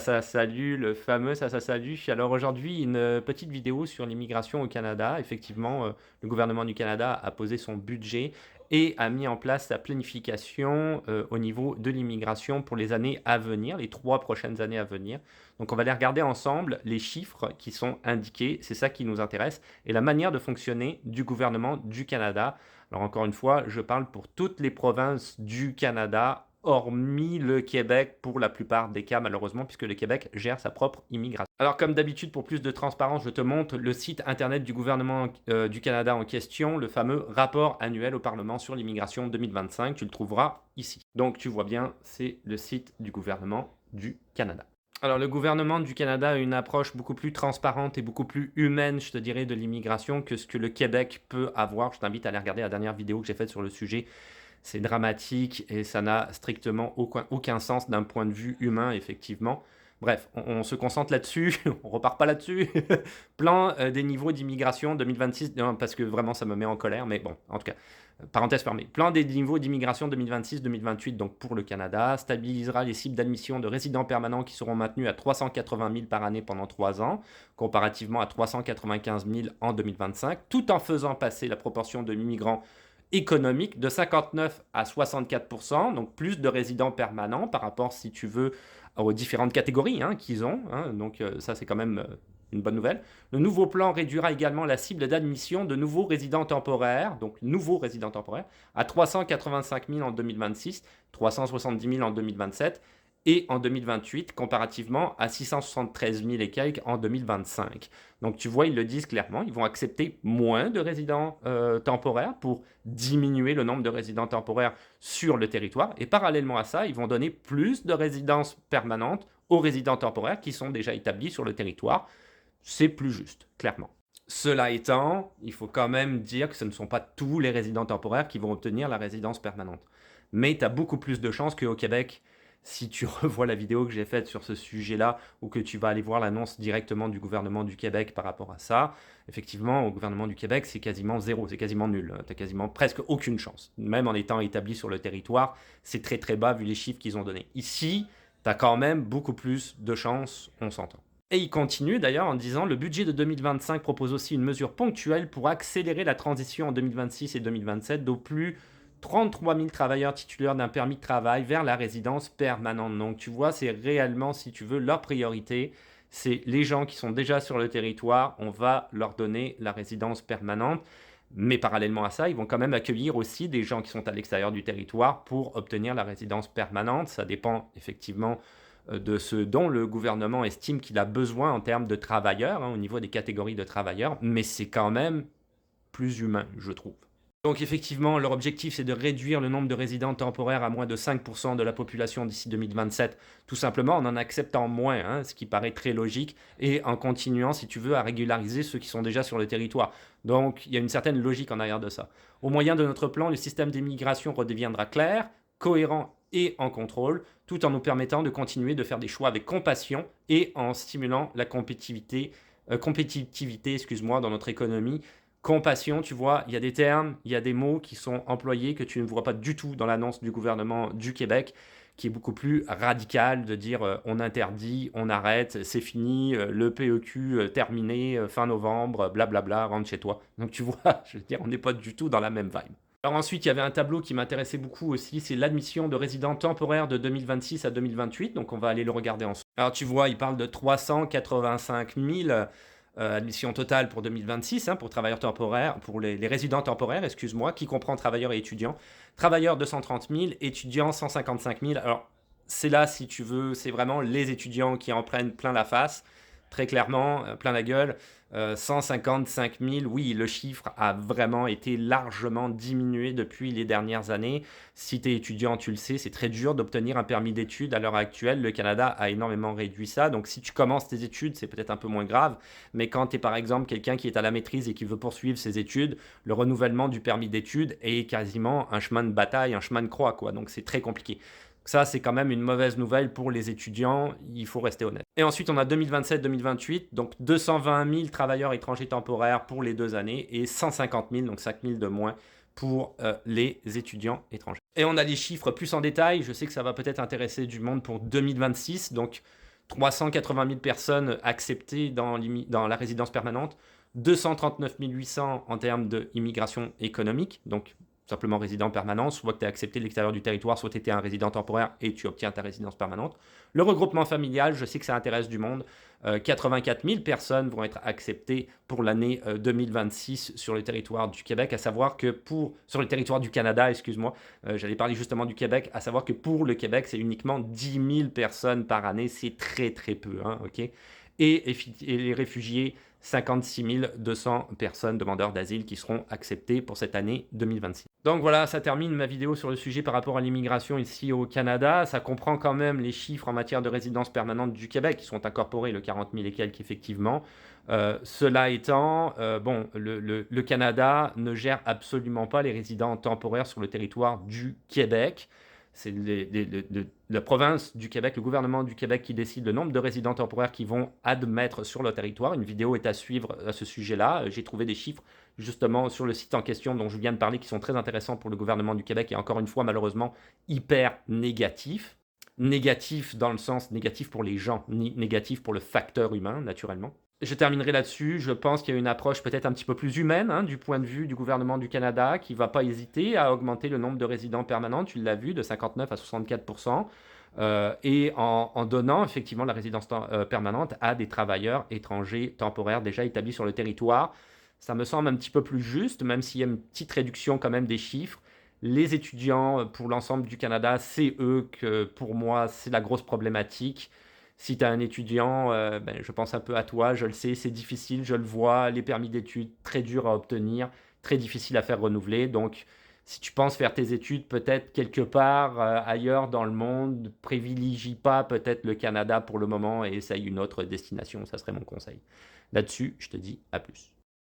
Ça salue, le fameux ça salue. Alors aujourd'hui, une petite vidéo sur l'immigration au Canada. Effectivement, le gouvernement du Canada a posé son budget et a mis en place sa planification, au niveau de l'immigration pour les années à venir, les 3 prochaines années à venir. Donc on va aller regarder ensemble les chiffres qui sont indiqués, c'est ça qui nous intéresse et la manière de fonctionner du gouvernement du Canada. Alors encore une fois, je parle pour toutes les provinces du Canada, hormis le Québec pour la plupart des cas malheureusement, puisque le Québec gère sa propre immigration. Alors comme d'habitude, pour plus de transparence, je te montre le site internet du gouvernement du Canada en question, le fameux rapport annuel au Parlement sur l'immigration 2025, tu le trouveras ici. Donc tu vois bien, c'est le site du gouvernement du Canada. Alors, le gouvernement du Canada a une approche beaucoup plus transparente et beaucoup plus humaine, je te dirais, de l'immigration que ce que le Québec peut avoir. Je t'invite à aller regarder la dernière vidéo que j'ai faite sur le sujet. C'est dramatique et ça n'a strictement aucun sens d'un point de vue humain, effectivement. Bref, on se concentre là-dessus, on repart pas là-dessus. Plan des niveaux d'immigration 2026, non, parce que vraiment ça me met en colère, mais bon, en tout cas, parenthèse fermée. Plan des niveaux d'immigration 2026-2028, donc pour le Canada, stabilisera les cibles d'admission de résidents permanents qui seront maintenus à 380 000 par année pendant 3 ans, comparativement à 395 000 en 2025, tout en faisant passer la proportion de migrants économique de 59 à 64%, donc plus de résidents permanents par rapport, si tu veux, aux différentes catégories qu'ils ont. Donc ça, c'est quand même une bonne nouvelle. Le nouveau plan réduira également la cible d'admission de nouveaux résidents temporaires, donc nouveaux résidents temporaires, à 385 000 en 2026, 370 000 en 2027 et en 2028, comparativement à 673 000 et quelques en 2025. Donc tu vois, ils le disent clairement, ils vont accepter moins de résidents temporaires pour diminuer le nombre de résidents temporaires sur le territoire. Et parallèlement à ça, ils vont donner plus de résidences permanentes aux résidents temporaires qui sont déjà établis sur le territoire. C'est plus juste, clairement. Cela étant, il faut quand même dire que ce ne sont pas tous les résidents temporaires qui vont obtenir la résidence permanente. Mais tu as beaucoup plus de chances qu'au Québec, si tu revois la vidéo que j'ai faite sur ce sujet-là, ou que tu vas aller voir l'annonce directement du gouvernement du Québec par rapport à ça, effectivement, au gouvernement du Québec, c'est quasiment zéro, c'est quasiment nul. Tu n'as quasiment presque aucune chance. Même en étant établi sur le territoire, c'est très très bas vu les chiffres qu'ils ont donnés. Ici, tu as quand même beaucoup plus de chances, on s'entend. Et il continue d'ailleurs en disant « Le budget de 2025 propose aussi une mesure ponctuelle pour accélérer la transition en 2026 et 2027 d'au plus 33 000 travailleurs titulaires d'un permis de travail vers la résidence permanente. » Donc tu vois, c'est réellement, si tu veux, leur priorité. C'est les gens qui sont déjà sur le territoire, on va leur donner la résidence permanente. Mais parallèlement à ça, ils vont quand même accueillir aussi des gens qui sont à l'extérieur du territoire pour obtenir la résidence permanente. Ça dépend effectivement de ce dont le gouvernement estime qu'il a besoin en termes de travailleurs, au niveau des catégories de travailleurs, mais c'est quand même plus humain, je trouve. Donc effectivement, leur objectif, c'est de réduire le nombre de résidents temporaires à moins de 5% de la population d'ici 2027, tout simplement en acceptant moins, ce qui paraît très logique, et en continuant, si tu veux, à régulariser ceux qui sont déjà sur le territoire. Donc il y a une certaine logique en arrière de ça. Au moyen de notre plan, le système d'immigration redeviendra clair, cohérent et en contrôle, tout en nous permettant de continuer de faire des choix avec compassion et en stimulant la compétitivité, dans notre économie. Compassion, tu vois, il y a des termes, il y a des mots qui sont employés que tu ne vois pas du tout dans l'annonce du gouvernement du Québec, qui est beaucoup plus radical de dire on interdit, on arrête, c'est fini, le PEQ terminé, fin novembre, blablabla, rentre chez toi. Donc tu vois, je veux dire, on n'est pas du tout dans la même vibe. Alors ensuite, il y avait un tableau qui m'intéressait beaucoup aussi, c'est l'admission de résidents temporaires de 2026 à 2028, donc on va aller le regarder ensemble. Alors tu vois, il parle de 385 000 admissions totales pour 2026, pour travailleurs temporaires, pour les résidents temporaires, excuse-moi, qui comprend travailleurs et étudiants. Travailleurs 230 000, étudiants 155 000. Alors c'est là, si tu veux, c'est vraiment les étudiants qui en prennent plein la face, très clairement, plein la gueule. 155 000, oui, le chiffre a vraiment été largement diminué depuis les dernières années. Si tu es étudiant, tu le sais, c'est très dur d'obtenir un permis d'études à l'heure actuelle. Le Canada a énormément réduit ça. Donc si tu commences tes études, c'est peut-être un peu moins grave. Mais quand tu es par exemple quelqu'un qui est à la maîtrise et qui veut poursuivre ses études, le renouvellement du permis d'études est quasiment un chemin de bataille, un chemin de croix, quoi. Donc c'est très compliqué. Ça, c'est quand même une mauvaise nouvelle pour les étudiants, il faut rester honnête. Et ensuite, on a 2027-2028, donc 220 000 travailleurs étrangers temporaires pour les 2 années et 150 000, donc 5 000 de moins pour les étudiants étrangers. Et on a les chiffres plus en détail, je sais que ça va peut-être intéresser du monde pour 2026, donc 380 000 personnes acceptées dans la résidence permanente, 239 800 en termes d'immigration économique, donc simplement résident permanent, soit que tu es accepté de l'extérieur du territoire, soit tu étais un résident temporaire et tu obtiens ta résidence permanente. Le regroupement familial, je sais que ça intéresse du monde. 84 000 personnes vont être acceptées pour l'année 2026 sur le territoire du Québec, à savoir que sur le territoire du Canada, excuse-moi, j'allais parler justement du Québec, à savoir que pour le Québec, c'est uniquement 10 000 personnes par année, c'est très très peu, hein, ok? Et les réfugiés, 56 200 personnes demandeurs d'asile qui seront acceptées pour cette année 2026. Donc voilà, ça termine ma vidéo sur le sujet par rapport à l'immigration ici au Canada. Ça comprend quand même les chiffres en matière de résidence permanente du Québec qui sont incorporés, le 40 000 et quelques effectivement. Cela étant, bon, le Canada ne gère absolument pas les résidents temporaires sur le territoire du Québec. C'est la province du Québec, le gouvernement du Québec qui décide le nombre de résidents temporaires qu'ils vont admettre sur le territoire. Une vidéo est à suivre à ce sujet-là. J'ai trouvé des chiffres justement sur le site en question dont je viens de parler qui sont très intéressants pour le gouvernement du Québec et encore une fois malheureusement hyper négatifs. Négatif dans le sens négatif pour les gens, négatif pour le facteur humain naturellement. Je terminerai là-dessus. Je pense qu'il y a une approche peut-être un petit peu plus humaine hein, du point de vue du gouvernement du Canada qui ne va pas hésiter à augmenter le nombre de résidents permanents, tu l'as vu, de 59 à 64 et en donnant effectivement la résidence permanente à des travailleurs étrangers temporaires déjà établis sur le territoire. Ça me semble un petit peu plus juste, même s'il y a une petite réduction quand même des chiffres. Les étudiants pour l'ensemble du Canada, c'est eux que pour moi c'est la grosse problématique. Si tu as un étudiant, je pense un peu à toi, je le sais, c'est difficile, je le vois, les permis d'études, très durs à obtenir, très difficile à faire renouveler. Donc, si tu penses faire tes études peut-être quelque part ailleurs dans le monde, privilégie pas peut-être le Canada pour le moment et essaye une autre destination, ça serait mon conseil. Là-dessus, je te dis à plus.